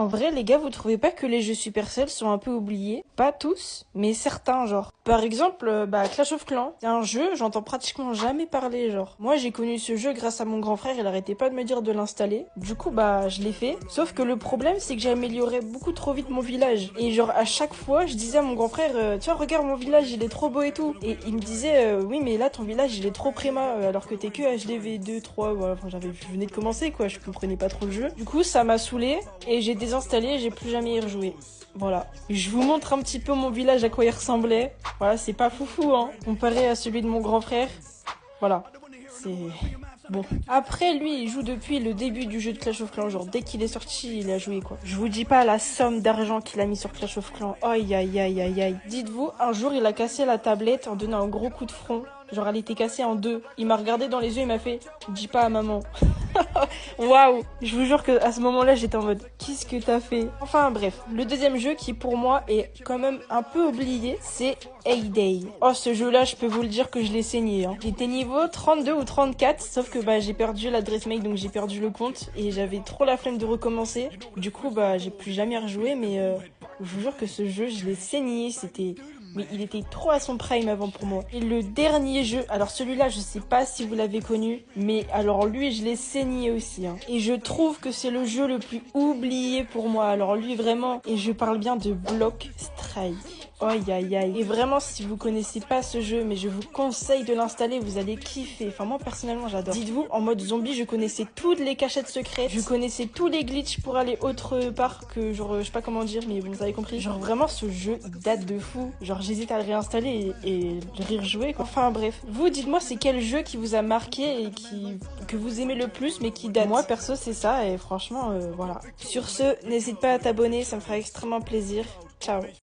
En vrai, les gars, vous trouvez pas que les jeux Supercell sont un peu oubliés? Pas tous, mais certains, genre. Par exemple, Clash of Clans. C'est un jeu, j'entends pratiquement jamais parler, genre. Moi, j'ai connu ce jeu grâce à mon grand frère, il arrêtait pas de me dire de l'installer. Du coup, je l'ai fait. Sauf que le problème, c'est que j'ai amélioré beaucoup trop vite mon village. Et genre, à chaque fois, je disais à mon grand frère, tiens, regarde mon village, il est trop beau et tout. Et il me disait, oui, mais là, ton village, il est trop préma, alors que t'es que HDV 2, 3, voilà. Enfin, je venais de commencer, quoi, je comprenais pas trop le jeu. Du coup, ça m'a saoulé, et j'ai désinstallé, et j'ai plus jamais y rejoué. Voilà. Je vous montre un petit peu mon village, à quoi il ressemblait. Voilà, c'est pas foufou, hein. Comparé à celui de mon grand frère. Voilà. C'est... Bon. Après, lui, il joue depuis le début du jeu de Clash of Clans. Genre, dès qu'il est sorti, il a joué, quoi. Je vous dis pas la somme d'argent qu'il a mis sur Clash of Clans. Aïe, aïe, aïe, aïe, aïe. Dites-vous, un jour, il a cassé la tablette en donnant un gros coup de front. Genre, elle était cassée en deux. Il m'a regardé dans les yeux, il m'a fait « Dis pas à maman ». Waouh. Je vous jure que à ce moment-là, j'étais en mode qu'est-ce que t'as fait? Enfin bref, le deuxième jeu qui pour moi est quand même un peu oublié, c'est Hay-Day. Oh, ce jeu-là, je peux vous le dire que je l'ai saigné, hein. J'étais niveau 32 ou 34, sauf que j'ai perdu l'adresse mail, donc j'ai perdu le compte et j'avais trop la flemme de recommencer. Du coup, j'ai plus jamais rejoué, mais je vous jure que ce jeu, je l'ai saigné, mais il était trop à son prime avant pour moi. Et le dernier jeu, alors celui-là, je sais pas si vous l'avez connu, mais alors lui, je l'ai saigné aussi, hein. Et je trouve que c'est le jeu le plus oublié pour moi. Alors lui, vraiment, et je parle bien de Block Strike. Aïe aïe aïe. Et vraiment, si vous connaissez pas ce jeu, mais je vous conseille de l'installer, vous allez kiffer. Enfin, moi, personnellement, j'adore. Dites-vous, en mode zombie, je connaissais toutes les cachettes secrètes. Je connaissais tous les glitches pour aller autre part que, genre, je sais pas comment dire, mais vous avez compris. Genre, vraiment, ce jeu, il date de fou. Genre, j'hésite à le réinstaller et le rejouer, quoi. Enfin, bref. Vous, dites-moi, c'est quel jeu qui vous a marqué et que vous aimez le plus, mais qui date? Moi, perso, c'est ça, et franchement, voilà. Sur ce, n'hésite pas à t'abonner, ça me fera extrêmement plaisir. Ciao.